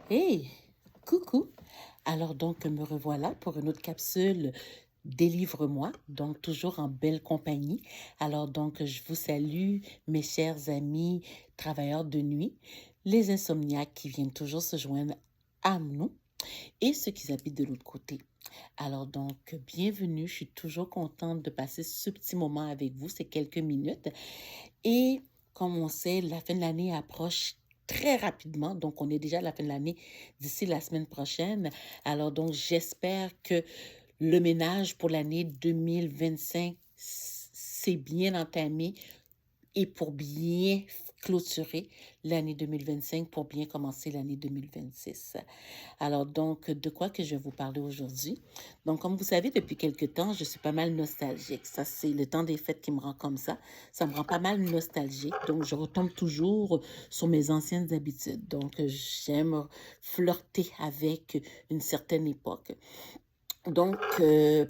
Hey, coucou. Alors donc, me revoilà pour une autre capsule Délivre-moi, donc toujours en belle compagnie. Alors donc, je vous salue, mes chers amis travailleurs de nuit, les insomniaques qui viennent toujours se joindre à nous et ceux qui habitent de l'autre côté. Alors donc, bienvenue, je suis toujours contente de passer ce petit moment avec vous, ces quelques minutes. Et comme on sait, la fin de l'année approche très rapidement. Donc, on est déjà à la fin de l'année d'ici la semaine prochaine. Alors, donc, j'espère que le ménage pour l'année 2025 s'est bien entamé et pour bien clôturer l'année 2025, pour bien commencer l'année 2026. Alors donc, de quoi que je vais vous parler aujourd'hui? Donc, comme vous savez, depuis quelque temps, je suis pas mal nostalgique. Ça, c'est le temps des fêtes qui me rend comme ça. Ça me rend pas mal nostalgique. Donc, je retombe toujours sur mes anciennes habitudes. Donc, j'aime flirter avec une certaine époque. Donc,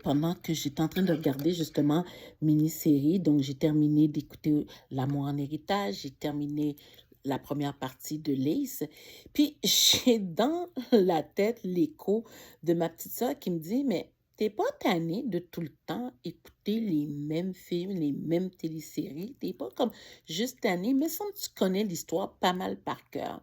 pendant que j'étais en train de regarder justement mini-série, donc j'ai terminé d'écouter L'amour en héritage, j'ai terminé la première partie de Lace, puis j'ai dans la tête l'écho de ma petite sœur qui me dit, mais t'es pas tannée de tout le temps écouter les mêmes films, les mêmes téléséries, t'es pas comme juste tannée, mais semble que tu connais l'histoire pas mal par cœur.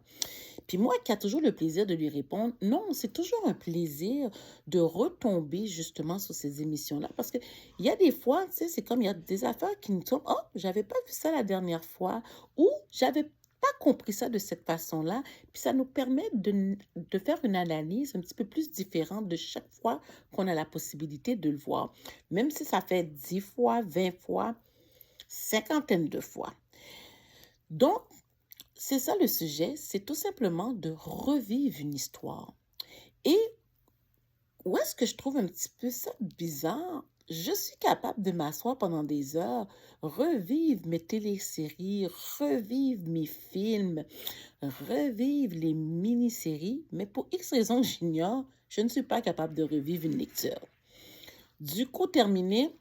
Puis moi qui a toujours le plaisir de lui répondre, non, c'est toujours un plaisir de retomber justement sur ces émissions-là parce qu'il y a des fois, tu sais, c'est comme il y a des affaires qui nous tombent, oh, j'avais pas vu ça la dernière fois ou j'avais pas compris ça de cette façon-là. Puis ça nous permet de faire une analyse un petit peu plus différente de chaque fois qu'on a la possibilité de le voir. Même si ça fait 10 fois, 20 fois, cinquantaine de fois. Donc, c'est ça le sujet, c'est tout simplement de revivre une histoire. Et où est-ce que je trouve un petit peu ça bizarre? Je suis capable de m'asseoir pendant des heures, revivre mes téléséries, revivre mes films, revivre les mini-séries, mais pour X raisons que j'ignore, je ne suis pas capable de revivre une lecture. Du coup, terminé,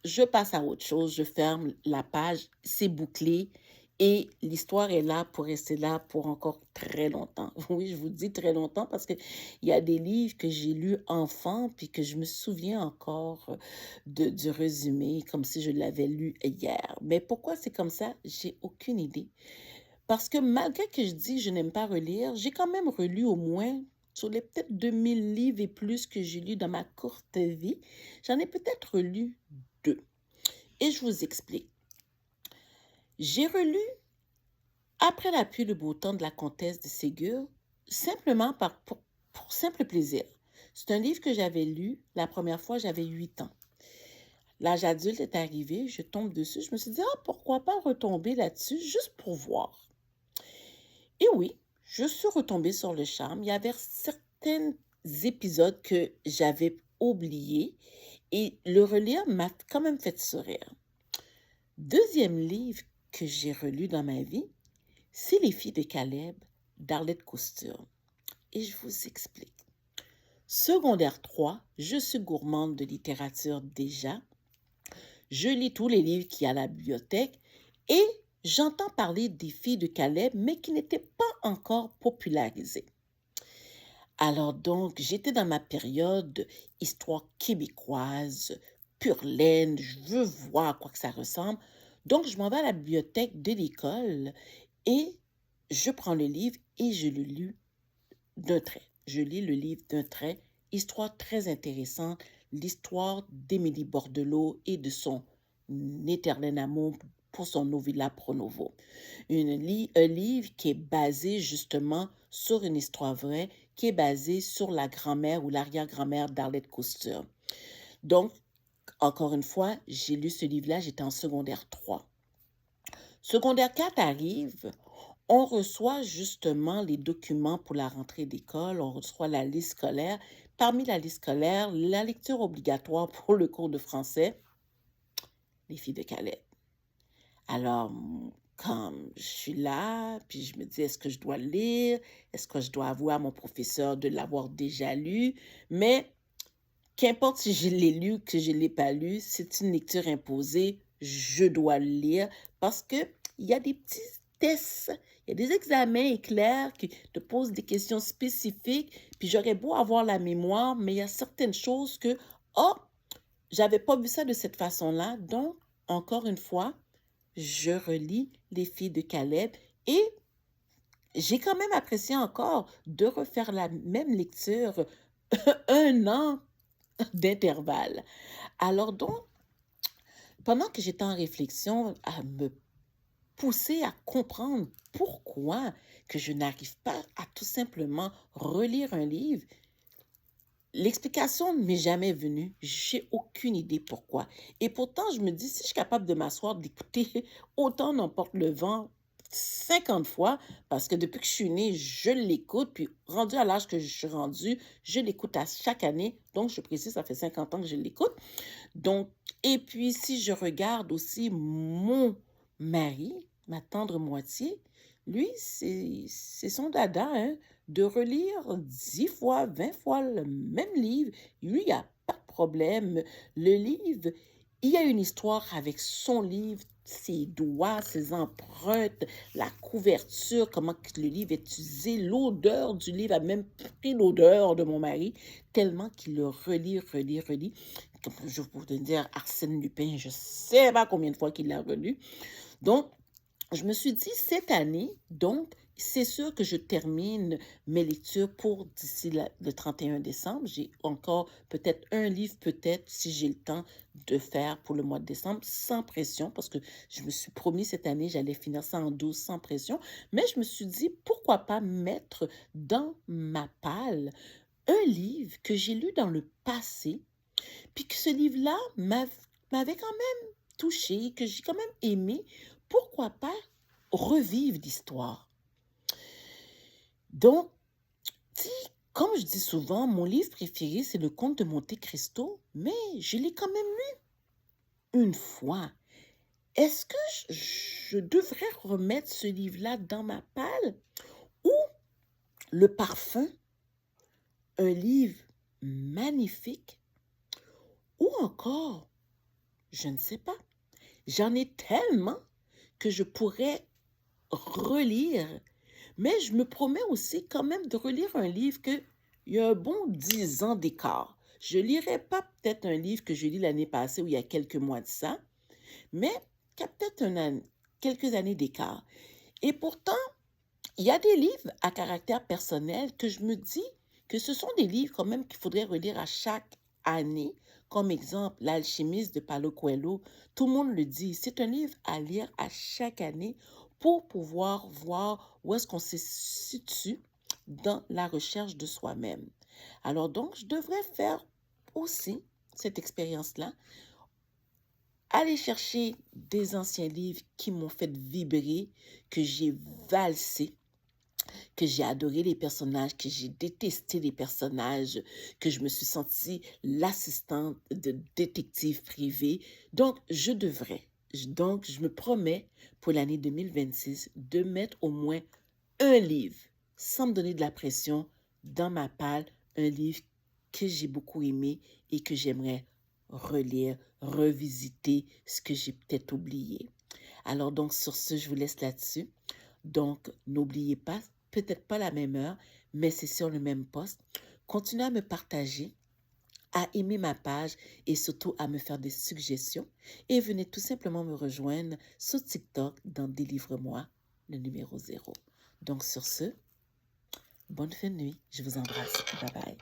je passe à autre chose, je ferme la page, c'est bouclé et l'histoire est là pour rester là pour encore très longtemps. Oui, je vous dis très longtemps parce que il y a des livres que j'ai lus enfant puis que je me souviens encore du résumé comme si je l'avais lu hier. Mais pourquoi c'est comme ça? J'ai aucune idée. Parce que malgré que je dis que je n'aime pas relire, j'ai quand même relu au moins sur les peut-être 2000 livres et plus que j'ai lus dans ma courte vie, j'en ai peut-être lu deux. Et je vous explique. J'ai relu Après la pluie le beau temps de la comtesse de Ségur, simplement pour simple plaisir. C'est un livre que j'avais lu la première fois, j'avais 8 ans. L'âge adulte est arrivé, je tombe dessus, je me suis dit, ah, pourquoi pas retomber là-dessus juste pour voir. Et oui, je suis retombée sur le charme. Il y avait certains épisodes que j'avais oubliés et le relire m'a quand même fait sourire. Deuxième livre que j'ai relu dans ma vie, c'est Les filles de Caleb d'Arlette Couture. Et je vous explique. Secondaire 3, je suis gourmande de littérature déjà. Je lis tous les livres qu'il y a à la bibliothèque et j'entends parler des filles de Caleb, mais qui n'étaient pas encore popularisées. Alors donc, j'étais dans ma période histoire québécoise, pure laine, je veux voir à quoi que ça ressemble. Donc, je m'en vais à la bibliothèque de l'école et je prends le livre et je le lis d'un trait. Je lis le livre d'un trait. Histoire très intéressante, l'histoire d'Émilie Bordelot et de son éternel amour pour son novilla Pronovo. Un livre qui est basé justement sur une histoire vraie, qui est basé sur la grand-mère ou l'arrière-grand-mère d'Arlette Couture. Donc, encore une fois, j'ai lu ce livre-là, j'étais en secondaire 3. Secondaire 4 arrive, on reçoit justement les documents pour la rentrée d'école, on reçoit la liste scolaire. Parmi la liste scolaire, la lecture obligatoire pour le cours de français, Les filles de Calais. Alors, comme je suis là, puis je me dis, est-ce que je dois le lire? Est-ce que je dois avouer à mon professeur de l'avoir déjà lu? Mais qu'importe si je l'ai lu ou que je ne l'ai pas lu, c'est une lecture imposée, je dois le lire parce que il y a tests, il y a des examens éclairs qui te posent des questions spécifiques, puis j'aurais beau avoir la mémoire, mais il y a certaines choses que, oh, j'avais pas vu ça de cette façon-là. Donc, encore une fois, je relis Les filles de Caleb et j'ai quand même apprécié encore de refaire la même lecture un an d'intervalle. Alors donc, pendant que j'étais en réflexion à me pousser à comprendre pourquoi que je n'arrive pas à tout simplement relire un livre, l'explication ne m'est jamais venue. J'ai aucune idée pourquoi. Et pourtant, je me dis, si je suis capable de m'asseoir, d'écouter autant n'emporte le vent 50 fois, parce que depuis que je suis née, je l'écoute, puis rendu à l'âge que je suis rendue, je l'écoute à chaque année. Donc, je précise, ça fait 50 ans que je l'écoute. Donc, et puis, si je regarde aussi mon mari, ma tendre moitié, lui, c'est son dada, hein, de relire 10 fois, 20 fois le même livre. Lui, il n'y a pas de problème. Le livre, il y a une histoire avec son livre, ses doigts, ses empreintes, la couverture, comment que le livre est utilisé, l'odeur du livre a même pris l'odeur de mon mari, tellement qu'il le relit, relit, relit. Comme je vous dire, Arsène Lupin, je ne sais pas combien de fois qu'il l'a relu. Donc, je me suis dit, cette année, donc, c'est sûr que je termine mes lectures pour d'ici le 31 décembre. J'ai encore peut-être un livre, peut-être, si j'ai le temps de faire pour le mois de décembre, sans pression, parce que je me suis promis cette année, j'allais finir ça en 12 sans pression. Mais je me suis dit, pourquoi pas mettre dans ma palle un livre que j'ai lu dans le passé, puis que ce livre-là m'avait quand même touché, que j'ai quand même aimé. Pourquoi pas revivre l'histoire? Donc, si, comme je dis souvent, mon livre préféré, c'est Le Comte de Monte Cristo, mais je l'ai quand même lu une fois. Est-ce que je devrais remettre ce livre-là dans ma palle? Ou Le Parfum, un livre magnifique? Ou encore, je ne sais pas, j'en ai tellement que je pourrais relire. Mais je me promets aussi quand même de relire un livre que il y a un bon 10 ans d'écart. Je ne lirai pas peut-être un livre que je lis l'année passée ou il y a quelques mois de ça, mais qui a peut-être quelques années d'écart. Et pourtant, il y a des livres à caractère personnel que je me dis que ce sont des livres quand même qu'il faudrait relire à chaque année. Comme exemple, L'Alchimiste de Paulo Coelho. Tout le monde le dit, c'est un livre à lire à chaque année pour pouvoir voir où est-ce qu'on se situe dans la recherche de soi-même. Alors donc, je devrais faire aussi cette expérience-là, aller chercher des anciens livres qui m'ont fait vibrer, que j'ai valsé, que j'ai adoré les personnages, que j'ai détesté les personnages, que je me suis sentie l'assistante de détective privé. Donc, donc, je me promets pour l'année 2026 de mettre au moins un livre, sans me donner de la pression, dans ma palle, un livre que j'ai beaucoup aimé et que j'aimerais relire, revisiter ce que j'ai peut-être oublié. Alors donc, sur ce, je vous laisse là-dessus. Donc, n'oubliez pas, peut-être pas la même heure, mais c'est sur le même poste. Continuez à me partager, à aimer ma page et surtout à me faire des suggestions. Et venez tout simplement me rejoindre sur TikTok dans Délivre-moi, le numéro 0. Donc, sur ce, bonne fin de nuit. Je vous embrasse. Bye bye.